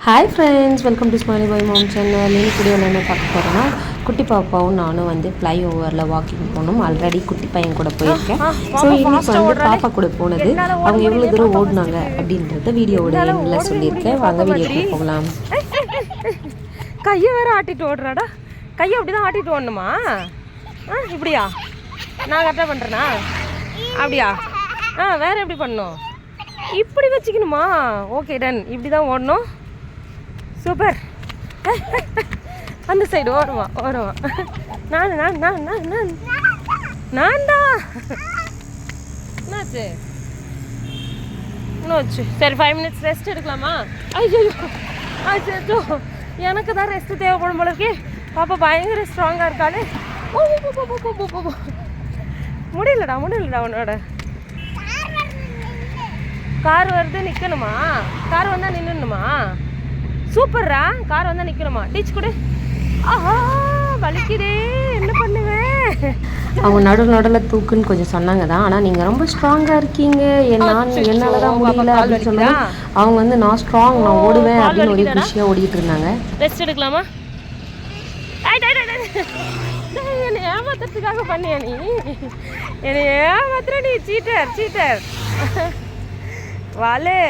Hi friends, welcome to smiley boy mom channel. இன்னைக்கு வீடியோவில் என்ன பார்க்க போகிறேன்னா, குட்டி பாப்பாவும் நானும் வந்து ஃப்ளை ஓவரில் வாக்கிங் போகணும். ஆல்ரெடி குட்டி பையன் கூட போயிருக்கேன். ஸோ இன்னைக்கு வந்து பாப்பா கூட போனது அவங்க எவ்வளோ தூரம் ஓடினாங்க அப்படின்றத வீடியோவோட எண்ணில் சொல்லியிருக்கேன். வாங்க வீடியோக்கு போகலாம். கையை வேற ஆட்டிட்டு ஓடுறாடா. கையை அப்படி தான் ஆட்டிட்டு ஓடணுமா? இப்படியா? நான் கரெக்டாக பண்ணுறேனா? அப்படியா? வேறு எப்படி பண்ணணும்? இப்படி வச்சுக்கணுமா? Okay done. இப்படி தான் ஓடணும். சூப்பர். அந்த சைடு ஓடுவான். நான் தான் என்னாச்சு? சரி 5 minutes ரெஸ்ட் எடுக்கலாமா? ஐயோ அச்சோ, எனக்கு தான் ரெஸ்ட் தேவைப்படும் போல இருக்கே. பாப்பா பயங்கர ஸ்ட்ராங்காக இருக்காளே. முடியலடா உன்னோட. கார் வருது, நிற்கணுமா? கார் வந்தால் நின்றுணுமா? சூப்பர்ரா. கார் வந்தால் நிற்கணுமா? டீச் கொடு. ஆஹா, வலிக்குதே, என்ன பண்ணுவேன்? அவங்க நடுவில் தூக்குன்னு கொஞ்சம் சொன்னாங்க தான். ஆனால் நீங்கள் ரொம்ப ஸ்ட்ராங்காக இருக்கீங்க, என்னால் தான் முடியல அப்படின்னு சொன்னாங்க. அவங்க வந்து நான் ஸ்ட்ராங், நான் ஓடுவேன் அப்படின்னு ஒரு விஷயம் ஓடிட்டு இருந்தாங்க. ரெஸ்ட் எடுக்கலாமா? என்னை ஏமாத்துறதுக்காக பண்ணியா நீ? என்னை ஏமாத்துற நீ. சீட்டர் வாலே.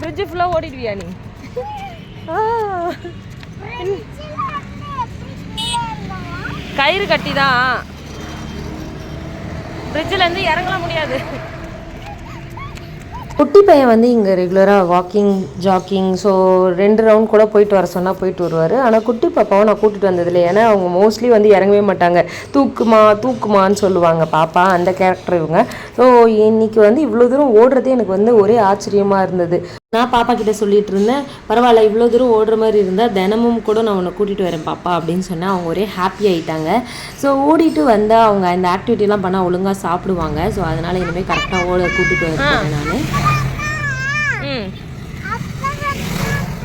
பிரிட்ஜு ஃபுல்லாக ஓடிடுவியா நீ? கயிறு கட்டி தான் பிரிட்ஜிலேருந்து இறங்கலாம் முடியாது. குட்டி பையன் வந்து இங்கே ரெகுலராக வாக்கிங் ஜாக்கிங் ஸோ 2 ரவுண்ட் கூட போயிட்டு வர சொன்னால் போயிட்டு வருவார். ஆனால் குட்டி பாப்பாவை நான் கூட்டிகிட்டு வந்ததில்லை. ஏன்னா அவங்க மோஸ்ட்லி வந்து இறங்கவே மாட்டாங்க. தூக்குமான்னு சொல்லுவாங்க பாப்பா, அந்த கேரக்டர் இவங்க. ஸோ இன்னைக்கு வந்து இவ்வளோ தூரம் ஓடுறதே எனக்கு வந்து ஒரே ஆச்சரியமாக இருந்தது. நான் பாப்பா கிட்ட சொல்லிட்டு இருந்தேன், பரவாயில்ல இவ்வளோ தூரம் ஓடுற மாதிரி இருந்தால் தினமும் கூட நான் உன்னை கூட்டிகிட்டு வரேன் பாப்பா அப்படின்னு சொன்னேன். அவங்க ஒரே ஹாப்பி ஆகிட்டாங்க. ஸோ ஓடிட்டு வந்தால் அவங்க இந்த ஆக்டிவிட்டிலாம் பண்ணால் ஒழுங்காக சாப்பிடுவாங்க. ஸோ அதனால் இனிமேல் கரெக்டாக கூட்டிகிட்டு வரேன் நான்.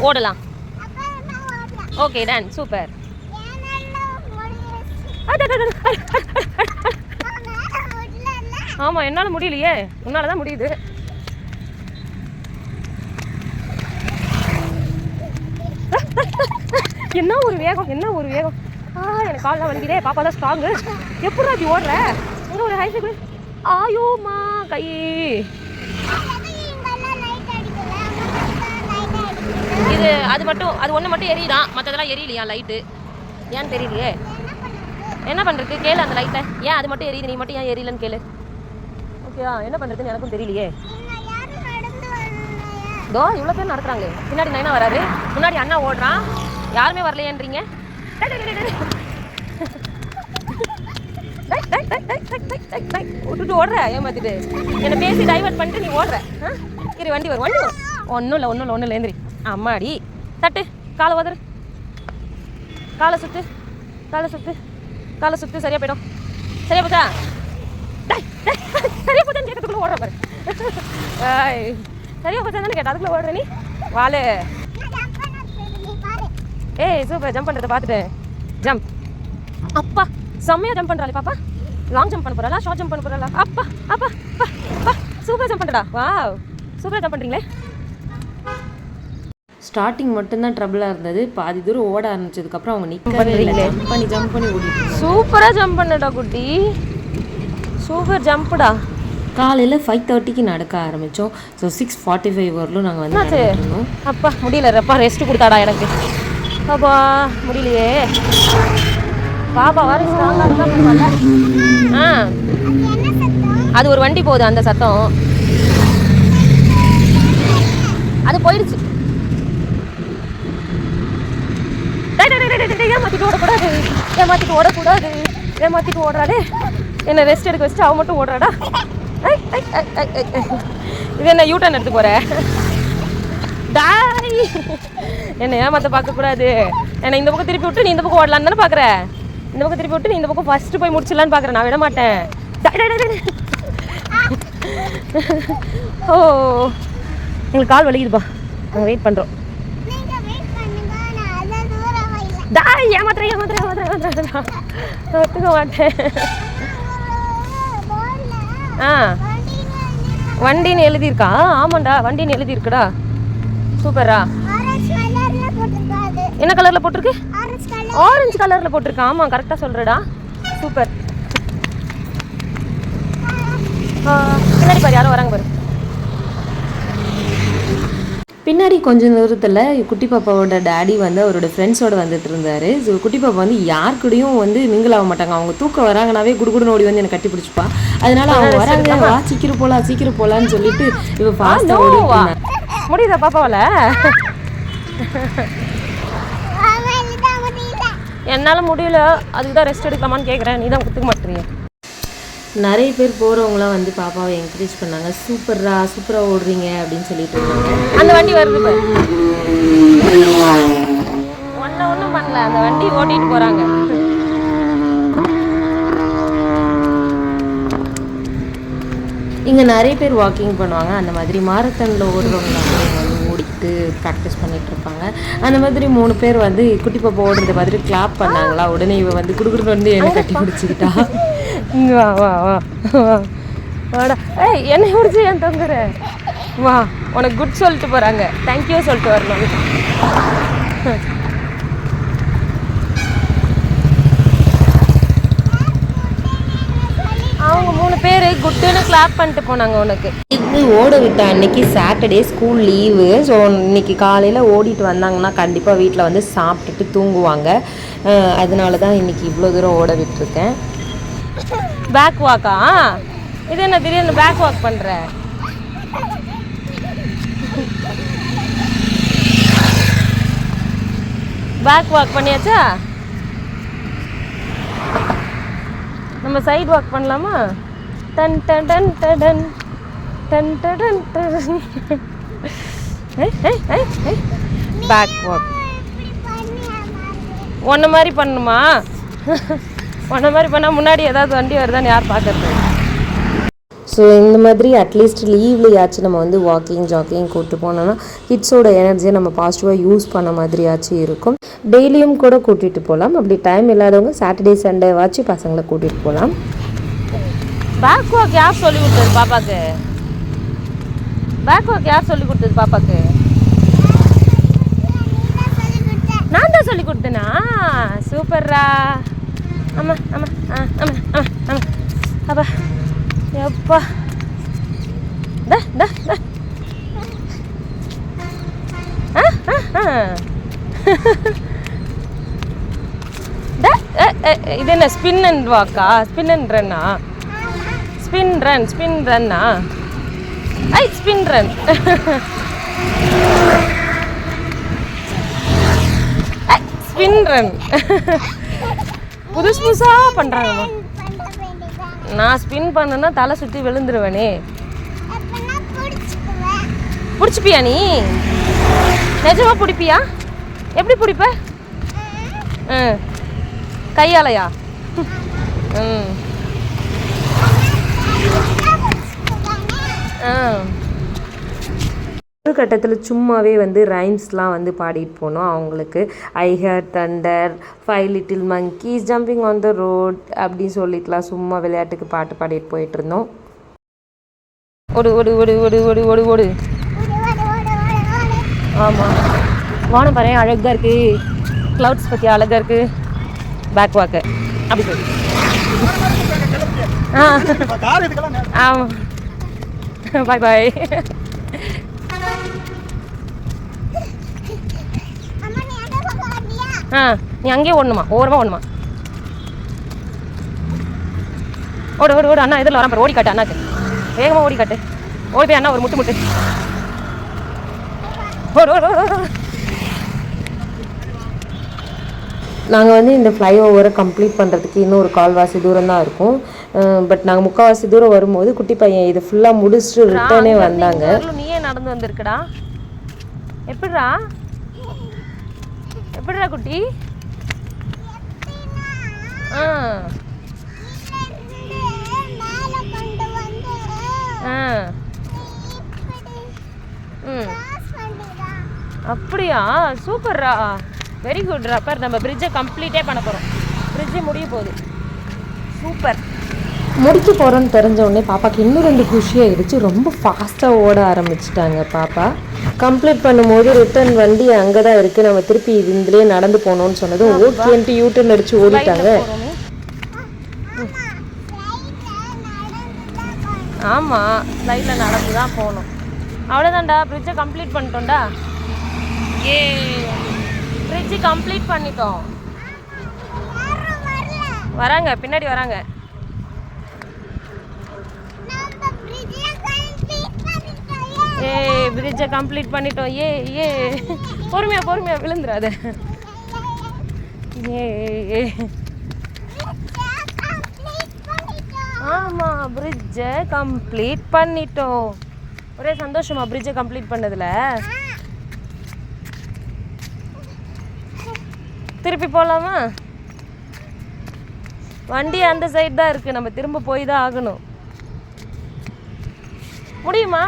ஓடலாம். Okay done. சூப்பர். ஆமாம், என்னால் முடியலையே, உன்னால தான் முடியுது. என்ன ஒரு வேகம். எனக்கு கால்லாம் வலிக்குதே. பாப்பா தான் ஸ்ட்ராங்கு. எப்படி அப்படி ஓடுற? அங்கே ஒரு ஹை சைக்கிள். ஆயோமா கை. இது அது ஒன்று மட்டும் எரியுதான், மற்றதெல்லாம் எரியலையா லைட்டு? ஏன்னு தெரியலையே. என்ன பண்ணுறது கேளு அந்த லைட்டை. ஏன் அது மட்டும் எரியுது, நீ மட்டும் ஏன் எரியலன்னு கேளு. ஓகேவா? என்ன பண்ணுறதுன்னு எனக்கும் தெரியலையே. தோ இவ்வளோ பேர் நடக்கிறாங்களே. பின்னாடி நைனா வராரு, முன்னாடி அண்ணா ஓடுறான். யாருமே வரலையேன்றீங்க. விட்டுட்டு ஓடுற, ஏமாத்திட்டு என்னை பேசி டைவர்ட் பண்ணிட்டு நீ ஓடுற. இரு, வண்டி வரும். ஒன்றும் இல்லை எந்திரி. அம்மாடி, தட்டு, காலை உதறு, காலை சுத்து. சரியா போயிடும். சரியா போச்சா? சரியா போச்சான்னு கேட்கறதுக்குள்ள ஓடுற பாரு. சரியா போச்சா தானே கேட்டா, அதுக்குள்ள ஓடுற நீ. வாழு. சூப்பர். ஜம்ப் பண்ணுறத பார்த்துட்டேன். ஜம்ப். அப்பா செம்மையா ஜம்ப் பண்ணுறாளே பாப்பா. லாங் ஜம்ப் பண்ண போகிறாளா, ஷார்ட் ஜம்ப் பண்ண போகிறாளா? அப்பா சூப்பர் ஜம்ப் பண்ணுறா. வாவ், சூப்பராக ஜம்ப் பண்ணுறீங்களே. ஸ்டார்டிங் மட்டும்தான் ட்ரபிளாக இருந்தது. பாதி தூரம் ஓட ஆரம்பிச்சதுக்கப்புறம் அவங்க நிற்கவே இல்லை. ஜம்ப் பண்ணி ஓடிட்டு சூப்பராக ஜம்ப் பண்ணடா குட்டி. சூப்பர் ஜம்ப்டா. காலையில் 5:30க்கு நடக்க ஆரம்பித்தோம். ஸோ 6:45 வரலும் நாங்கள் வந்து அப்பா முடியலப்பா. ரெஸ்ட் கொடுத்தாடா எனக்கு. அப்பா முடியலையே. பாப்பா வர ஸ்ட்ராங்காக இருந்தால் பரவாயில்ல. அது ஒரு வண்டி போகுது, அந்த சத்தம். அது போயிடுச்சு. ஏமாத்திட்டு ஓடுறாடே. என்ன ரெஸ்ட் எடுக்க வச்சுட்டு அவ மட்டும் ஓடுறாடா. இது என்ன யூ டர்ன் எடுத்து போற? டாய், என்ன ஏமாத்த பார்க்கக்கூடாது. என்னை இந்த பக்கம் திருப்பி விட்டு நீ இந்த பக்கம் ஓடலான்னு தானே பார்க்குற. இந்த பக்கம் திருப்பி விட்டு நீ இந்த பக்கம் ஃபஸ்ட்டு போய் முடிச்சிடலான்னு பார்க்குறேன். நான் விட மாட்டேன். ஓ, எங்களுக்கு கால் வலிக்குதுப்பா, நாங்கள் வெயிட் பண்ணுறோம். டாய், ஏமாத்துறேன் ஒத்துக்க மாட்டேன். வண்டின்னு எழுதியிருக்கா? ஆமாண்டா, வண்டின்னு எழுதியிருக்குடா. சூப்பரா. என்ன கலரில் போட்டிருக்கு? ஆரஞ்சு கலரில் போட்டிருக்கா. ஆமாம், கரெக்டாக சொல்கிறடா. சூப்பர். பின்னாடி பாரு, யாரோ வராங்க பாரு. பின்னாடி கொஞ்சம் தூரத்தில் குட்டி பாப்பாவோட டேடி வந்து அவரோட ஃப்ரெண்ட்ஸோடு வந்துட்டு இருந்தார். ஸோ குட்டி பாப்பா வந்து யார் கூடயும் வந்து மிங்கிள் ஆக மாட்டாங்க. அவங்க தூக்கம் வராங்கனாவே குடுகுடுன்னு ஓடி வந்து என்னை கட்டி பிடிச்சிப்பா. அதனால அவங்க வராங்க, வா சீக்கிரம் போகலான்னு சொல்லிட்டு இவ ஃபாஸ்ட்டாக ஓடிவா. முடியுதா பாப்பாவால்? என்னால் முடியல, அதுக்கு தான் ரெஸ்ட் எடுக்கலாமான்னு கேட்குறேன். நீ தான் கொடுத்துக்க மாட்டேறீங்க. நிறைய பேர் போகிறவங்களாம் வந்து பாப்பாவை என்கரேஜ் பண்ணாங்க. சூப்பராக ஓடுறீங்க அப்படின்னு சொல்லிட்டு இருந்தாங்க. அந்த வண்டி வருது பாரு. ஒன்றும் பண்ணல, அந்த வண்டி ஓட்டிட்டு போகிறாங்க. இங்கே நிறைய பேர் வாக்கிங் பண்ணுவாங்க. அந்த மாதிரி மாரத்தானில் ஓடுறவங்க வந்து ஓடிட்டு ப்ராக்டிஸ் பண்ணிகிட்டு இருப்பாங்க. அந்த மாதிரி 3 பேர் வந்து குட்டி பாப்பா ஓடுறது மாதிரி கிளாப் பண்ணாங்களா. உடனே இவ வந்து குடுக்குறது வந்து என்னை கட்டி பிடிச்சிக்கிட்டா. இங்கே வா வா வா வாடா. ஏய், என்னை பிடிச்சி ஏன் தொங்குற? வா, உனக்கு குட் சொல்லிட்டு போகிறாங்க. தேங்க்யூ சொல்லிட்டு வரணும். அவங்க 3 பேர் குட்டுன்னு கிளாப் பண்ணிட்டு போனாங்க உனக்கு. இது ஓட விட்ட அன்னைக்கு சாட்டர்டே ஸ்கூல் லீவு. ஸோ இன்னைக்கு காலையில் ஓடிட்டு வந்தாங்கன்னா கண்டிப்பாக வீட்டில் வந்து சாப்பிட்டுட்டு தூங்குவாங்க. அதனால தான் இன்னைக்கு இவ்வளோ தூரம் ஓட விட்டுருக்கேன். பேக் வாக்கா? இது என்ன திடீர்னு பேக் வாக் பண்ணுற? பேக் வாக் பண்ணியாச்சா? நம்ம சைடு வாக் பண்ணலாமா? டன் டன் டன் டன் டன் டன் டன். பேக் வாக் ஒன்றை மாதிரி பண்ணுமா? ஒன்றை மாதிரி பண்ணால் முன்னாடி ஏதாவது வண்டி வருதான்னு யார் பார்க்கறது? ஸோ இந்த மாதிரி அட்லீஸ்ட் லீவ்லையாச்சும் நம்ம வந்து ஜாக்கிங் கூப்பிட்டு போனோன்னா கிட்ஸோட எனர்ஜியை நம்ம பாசிட்டிவாக யூஸ் பண்ண மாதிரியாச்சும் இருக்கும். டெய்லியும் கூட கூட்டிகிட்டு போகலாம். அப்படி டைம் இல்லாதவங்க சாட்டர்டே சண்டேவாச்சும் பசங்களை கூட்டிகிட்டு போகலாம். பேக் வாக் யார் சொல்லி கொடுத்தது பாப்பாக்கு? பேக் வாக் யார் சொல்லி கொடுத்தது பாப்பாக்கு? நான் தான் சொல்லி கொடுத்தேனா? சூப்பர்ரா. ஆமாம் ஆமாம் ஆமாம் ஆமாம் ஆமாம். அப்பா எப்பா இது என்ன ஸ்பின் அண்ட் வாக்கா? ஸ்பின் அண்ட் ரன்னா? ஸ்பின் ரன்னா? I spin run. Spin run புதுசாக பண்ணுறாங்கம்மா. நான் ஸ்பின் பண்ணேன்னா தலை சுற்றி விழுந்துருவேனே. பிடிச்சிப்பியா நீ? நிஜமா பிடிப்பியா? எப்படி பிடிப்ப? கையாலையா? ஒரு கட்டத்தில் சும்மாவே வந்து ரைம்ஸ்லாம் வந்து பாடிட்டு போனோம் அவங்களுக்கு. I hear thunder, 5 little monkeys jumping on the road அப்படின்னு சொல்லிட்டுலாம் சும்மா விளையாட்டுக்கு பாட்டு பாடிட்டு போயிட்டு இருந்தோம். ஓடு ஓடு ஓடு ஓடு ஓடு ஓடு ஓடு. ஆமாம், வானம் பாரு அழகாக இருக்குது. க்ளவுட்ஸ் பற்றி அழகாக இருக்குது. பேக் வாக்கு அப்படி சொல்லி. ஆமாம், பாய் பாய். நீ அங்கேயே ஓடணுமா? ஓரமாக ஓடணுமா? ஓடு ஓடு ஓடு. அண்ணா இதில் வரான், ஓடி காட்டு அண்ணாக்கு. வேகமாக ஓடி காட்டு. ஓடி போய் அண்ணா ஒரு முட்டு. ஓடு ஓடு ஓடு. நாங்கள் வந்து இந்த ஃப்ளைஓவரை கம்ப்ளீட் பண்ணுறதுக்கு இன்னும் ஒரு 1/4 தூரம் தான் இருக்கும். பட் நாங்கள் 3/4 தூரம் வரும்போது குட்டி பையன் இது ஃபுல்லாக முடிச்சுட்டு ரிட்டர்னே வந்தாங்க. நீயே நடந்து வந்திருக்கடா? எப்படிடா குட்டி? அப்படியா? சூப்பர்ரா, வெரி குட்ரா. பார், நம்ம பிரிட்ஜை கம்ப்ளீட்டே பண்ண போகிறோம். பிரிட்ஜு முடிய போகுது. சூப்பர். முடிக்க போகிறோன்னு தெரிஞ்ச உடனே பாப்பாவுக்கு இன்னும் 2 குஷியாகிடுச்சு. ரொம்ப ஃபாஸ்ட்டாக ஓட ஆரம்பிச்சிட்டாங்க பாப்பா. கம்ப்ளீட் பண்ணும்போது ரிட்டர்ன் வண்டி அங்கே தான் இருக்குது, நம்ம திருப்பி இதுலேயே நடந்து போகணுன்னு சொன்னதும் ஓகேன்ட்டு யூட்டர்ன் அடித்து ஓடிட்டாங்க. ஆமாம், ஸ்லைடில் நடந்து தான் போகணும். அவ்வளோதான்டா, பிரிட்ஜை கம்ப்ளீட் பண்ணிட்டோம்டா. ஏ பிரிட்ஜு கம்ப்ளீட் பண்ணிட்டோம். வராங்க, பின்னாடி வராங்க. ஏ பிரிட்ஜை கம்ப்ளீட் பண்ணிட்டோம். ஏ பொறுமையா விழுந்துடாத. ஏ ஆமாம், பிரிட்ஜை கம்ப்ளீட் பண்ணிட்டோம். ஒரே சந்தோஷமா பிரிட்ஜை கம்ப்ளீட் பண்ணதில்? திருப்பி போகலாமா? வண்டி அந்த சைடு தான் இருக்குது, நம்ம திரும்ப போய் தான் ஆகணும். முடியுமா?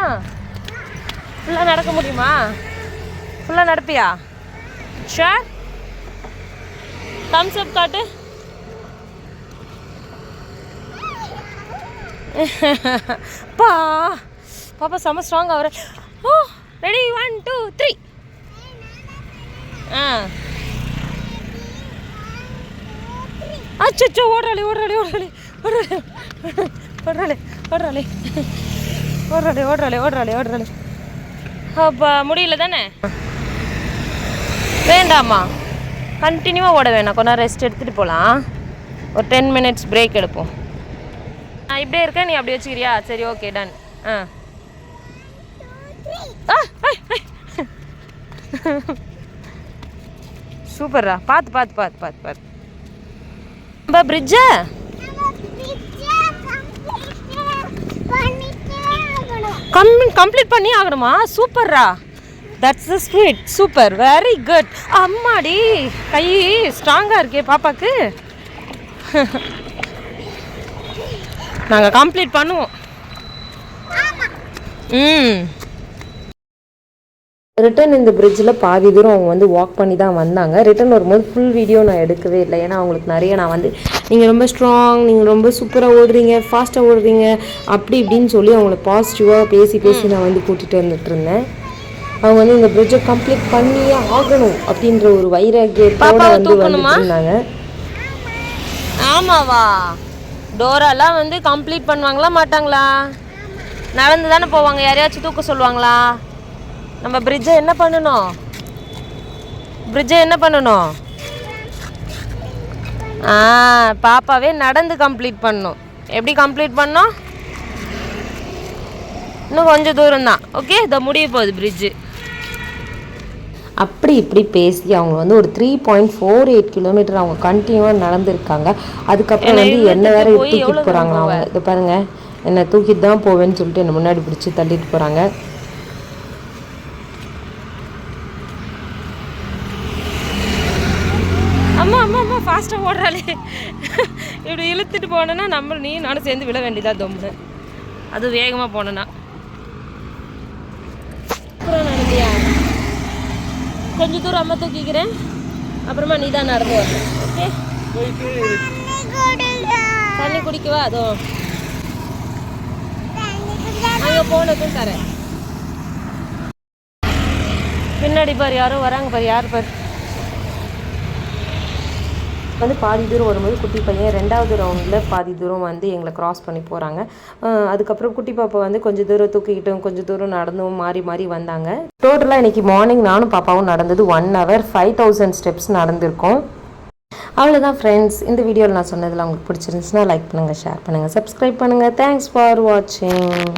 ஃபுல்லாக நடக்க முடியுமா? ஃபுல்லாக நடப்பியா? ஷார் தம்ஸ் அப் காட்டு. பாப்பா செம்ம ஸ்ட்ராங் ஆகிற. ஓ ரெடி 1 2 3. அச்சோ ஓடுறாளே. அப்பா முடியல தானே? வேண்டாமா, கண்டினியூவாக ஓட வேணாம், கொஞ்ச நேரம் ரெஸ்ட் எடுத்துகிட்டு போகலாம். ஒரு 10 minutes பிரேக் எடுப்போம். நான் இப்படியே இருக்கேன், நீ அப்படி வச்சுக்கிறியா? சரி, ஓகே, டன். சூப்பர்ரா, பார்த்து நம்ம பிரிட்ஜை கம்ப்ளீட் பண்ணி ஆகணுமா? சூப்பர்ரா, that's the spirit. Super, very good. அம்மாடி, கை ஸ்ட்ராங்காக இருக்கே பாப்பாக்கு. நாங்கள் கம்ப்ளீட் பண்ணுவோம். ரிட்டன் இந்த பிரிட்ஜில் பாதி தூரம் அவங்க வந்து வாக் பண்ணி தான் வந்தாங்க. ரிட்டன் வரும்போது ஃபுல் வீடியோ நான் எடுக்கவே இல்லை, ஏன்னா அவங்களுக்கு நிறைய நான் வந்து நீங்கள் ரொம்ப ஸ்ட்ராங், நீங்கள் ரொம்ப சூப்பராக ஓடுறீங்க, ஃபாஸ்ட்டாக ஓடுறீங்க, அப்படி இப்படின்னு சொல்லி அவங்கள பாசிட்டிவாக பேசி நான் வந்து கூட்டிகிட்டு வந்துட்டு இருந்தேன். அவங்க வந்து இந்த பிரிட்ஜை கம்ப்ளீட் பண்ணியே ஆகணும் அப்படின்ற ஒரு வைராக்கியத்தோட வந்து வந்துருந்தாங்க. ஆமாவா? டோராலாம் வந்து கம்ப்ளீட் பண்ணுவாங்களா மாட்டாங்களா? நடந்து தானே போவாங்க, யாரையாச்சும் தூக்க சொல்லுவாங்களா? நம்ம பிரிட்ஜை என்ன பண்ணணும்? பாப்பாவே நடந்து கம்ப்ளீட் பண்ணணும். எப்படி கம்ப்ளீட் பண்ணோம்? இன்னும் கொஞ்சம் தூரம் தான். ஓகே, இதை முடிய போகுது பிரிட்ஜு. அப்படி இப்படி பேசி அவங்க வந்து ஒரு 3.48 கிலோமீட்டர் அவங்க கண்டினியூவாக நடந்திருக்காங்க. அதுக்கப்புறம் வந்து என்ன வேற தூக்கிட்டு போகிறாங்க. அவங்க இது பாருங்க, என்னை தூக்கிட்டு தான் போவேன்னு சொல்லிட்டு என்னை முன்னாடி பிடிச்சி தள்ளிட்டு போகிறாங்க. அம்மா ஃபாஸ்ட்டாக ஓடுறாளே. இப்படி இழுத்துட்டு போனேன்னா நீ நானும் சேர்ந்து விட வேண்டியதா தொம்பு. அது வேகமாக போனேன்னா. அப்புறம் நடந்தியா? கொஞ்சம் தூரம் அம்மா தூக்கிக்கிறேன், அப்புறமா நீ தான் நடந்து வரணும். ஓகே, தண்ணி குடிக்கவா? அதோ அங்கே போனதும் தரேன். பின்னாடி பாரு, யாரும் வராங்க பாரு. யார் பாரு? வந்து பாதி தூரம் வரும்போது குட்டி பையன் 2வது ரவுண்டில் பாதி தூரம் வந்து எங்களை க்ராஸ் பண்ணி போகிறாங்க. அதுக்கப்புறம் குட்டி பாப்பா வந்து கொஞ்சம் தூரம் தூக்கிக்கிட்டும் கொஞ்சம் தூரம் நடந்தும் மாறி வந்தாங்க. டோட்டலாக இன்றைக்கி மார்னிங் நானும் பாப்பாவும் நடந்தது 1 hour 5000 ஸ்டெப்ஸ் நடந்திருக்கோம். அவ்வளோதான் ஃப்ரெண்ட்ஸ். இந்த வீடியோவில் நான் சொன்னதில் உங்களுக்கு பிடிச்சிருந்துச்சுன்னா லைக் பண்ணுங்கள், ஷேர் பண்ணுங்கள், சப்ஸ்கிரைப் பண்ணுங்கள். தேங்க்ஸ் ஃபார் வாட்சிங்.